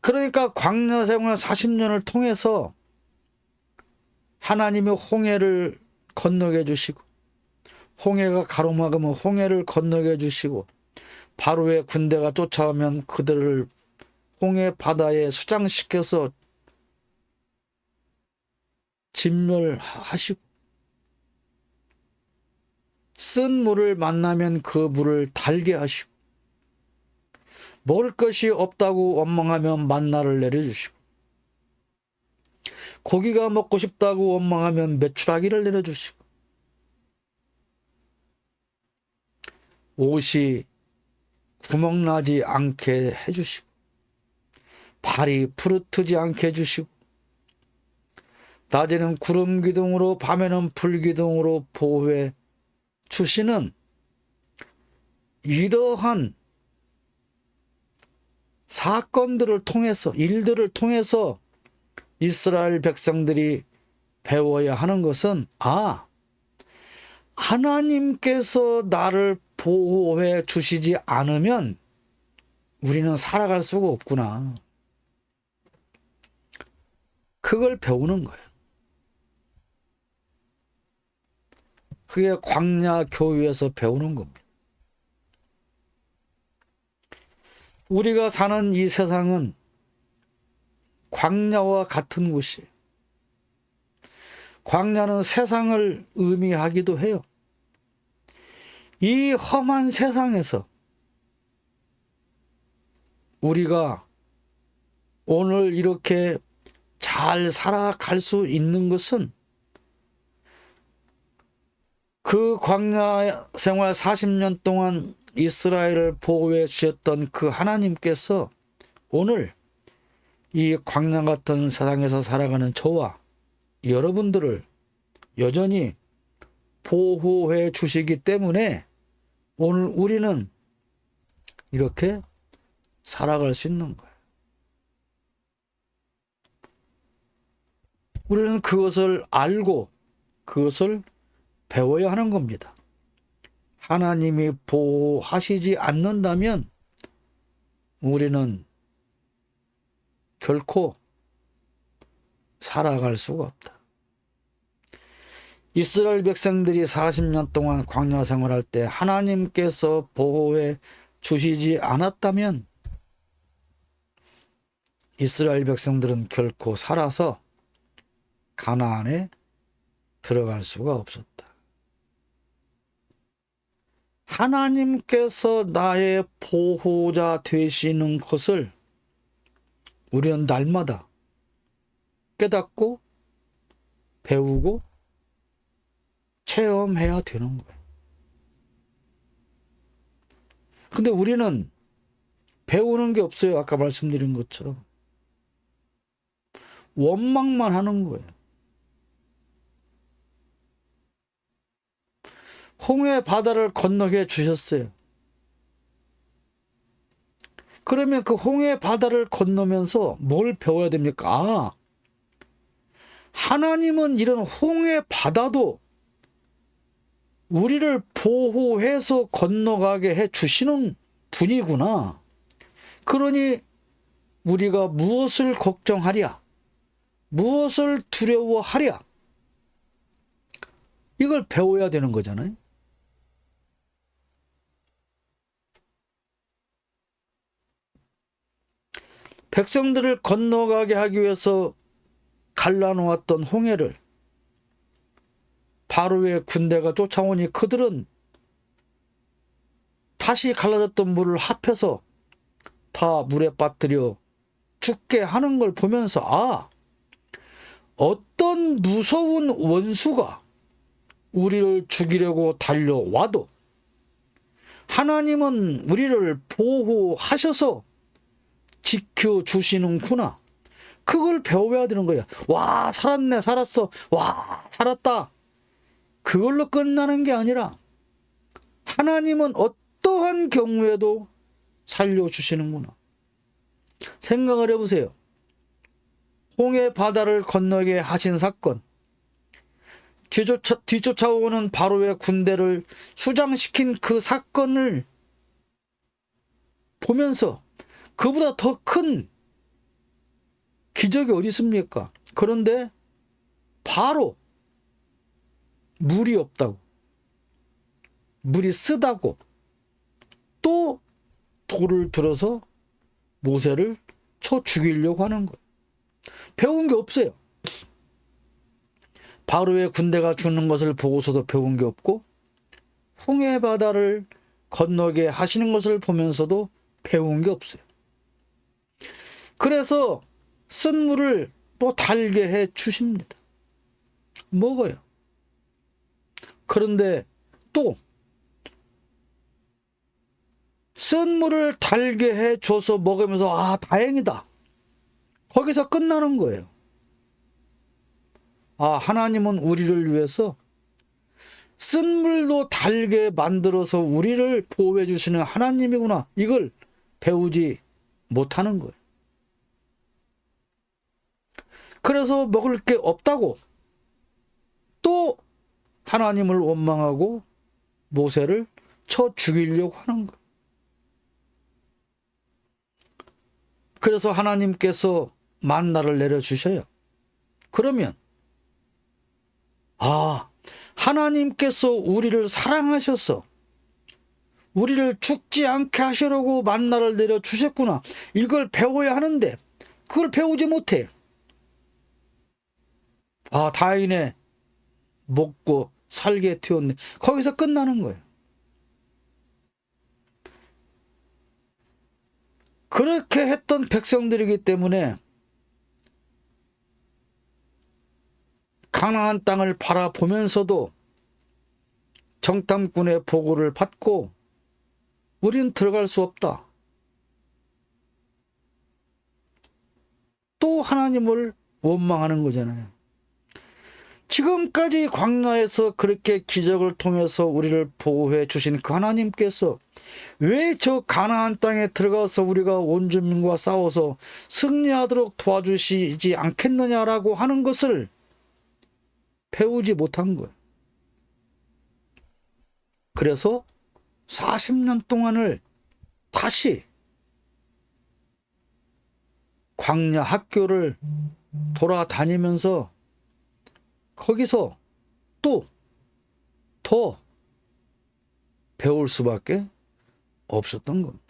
그러니까 광야 생활 40년을 통해서 하나님이 홍해를 건너게 해주시고, 홍해가 가로막으면 홍해를 건너게 해주시고, 바로의 군대가 쫓아오면 그들을 홍해 바다에 수장시켜서 진멸하시고, 쓴 물을 만나면 그 물을 달게 하시고, 먹을 것이 없다고 원망하면 만나를 내려주시고, 고기가 먹고 싶다고 원망하면 메추라기를 내려주시고, 옷이 구멍나지 않게 해주시고, 발이 부르트지 않게 해주시고, 낮에는 구름 기둥으로 밤에는 불 기둥으로 보호해 주시는 이러한 사건들을 통해서, 일들을 통해서 이스라엘 백성들이 배워야 하는 것은, 하나님께서 나를 보호해 주시지 않으면 우리는 살아갈 수가 없구나. 그걸 배우는 거예요. 그게 광야 교회에서 배우는 겁니다. 우리가 사는 이 세상은 광야와 같은 곳이에요. 광야는 세상을 의미하기도 해요. 이 험한 세상에서 우리가 오늘 이렇게 잘 살아갈 수 있는 것은 그 광야 생활 40년 동안 이스라엘을 보호해 주셨던 그 하나님께서 오늘 이 광야 같은 세상에서 살아가는 저와 여러분들을 여전히 보호해 주시기 때문에 오늘 우리는 이렇게 살아갈 수 있는 거예요. 우리는 그것을 알고 그것을 배워야 하는 겁니다. 하나님이 보호하시지 않는다면 우리는 결코 살아갈 수가 없다. 이스라엘 백성들이 40년 동안 광야 생활할 때 하나님께서 보호해 주시지 않았다면 이스라엘 백성들은 결코 살아서 가나안에 들어갈 수가 없었다. 하나님께서 나의 보호자 되시는 것을 우리는 날마다 깨닫고 배우고 체험해야 되는 거예요. 근데 우리는 배우는 게 없어요. 아까 말씀드린 것처럼. 원망만 하는 거예요. 홍해 바다를 건너게 주셨어요. 그러면 그 홍해 바다를 건너면서 뭘 배워야 됩니까? 하나님은 이런 홍해 바다도 우리를 보호해서 건너가게 해 주시는 분이구나. 그러니 우리가 무엇을 걱정하랴? 무엇을 두려워하랴? 이걸 배워야 되는 거잖아요. 백성들을 건너가게 하기 위해서 갈라놓았던 홍해를 바로의 군대가 쫓아오니 그들은 다시 갈라졌던 물을 합해서 다 물에 빠뜨려 죽게 하는 걸 보면서 어떤 무서운 원수가 우리를 죽이려고 달려와도 하나님은 우리를 보호하셔서 지켜주시는구나. 그걸 배워야 되는 거야. 와, 살았네, 살았어. 와, 살았다. 그걸로 끝나는 게 아니라 하나님은 어떠한 경우에도 살려주시는구나. 생각을 해보세요. 홍해 바다를 건너게 하신 사건, 뒤쫓아오는 바로의 군대를 수장시킨 그 사건을 보면서 그보다 더 큰 기적이 어디 있습니까? 그런데 바로 물이 없다고, 물이 쓰다고 또 돌을 들어서 모세를 쳐 죽이려고 하는 거예요. 배운 게 없어요. 바로의 군대가 죽는 것을 보고서도 배운 게 없고, 홍해 바다를 건너게 하시는 것을 보면서도 배운 게 없어요. 그래서 쓴 물을 또 달게 해 주십니다. 먹어요. 그런데 또 쓴 물을 달게 해 줘서 먹으면서 아, 다행이다, 거기서 끝나는 거예요. 아, 하나님은 우리를 위해서 쓴 물도 달게 만들어서 우리를 보호해 주시는 하나님이구나, 이걸 배우지 못하는 거예요. 그래서 먹을 게 없다고 또 하나님을 원망하고 모세를 쳐 죽이려고 하는 거예요. 그래서 하나님께서 만나를 내려주셔요. 그러면 아, 하나님께서 우리를 사랑하셔서 우리를 죽지 않게 하시려고 만나를 내려주셨구나, 이걸 배워야 하는데 그걸 배우지 못해. 아, 다행이네, 먹고 살게 되었네, 거기서 끝나는 거예요. 그렇게 했던 백성들이기 때문에 가나안 땅을 바라보면서도 정탐꾼의 보고를 받고 우리는 들어갈 수 없다, 또 하나님을 원망하는 거잖아요. 지금까지 광야에서 그렇게 기적을 통해서 우리를 보호해 주신 그 하나님께서 왜 저 가나안 땅에 들어가서 우리가 원주민과 싸워서 승리하도록 도와주시지 않겠느냐라고 하는 것을 배우지 못한 거예요. 그래서 40년 동안을 다시 광야 학교를 돌아다니면서 거기서 또 더 배울 수밖에 없었던 겁니다.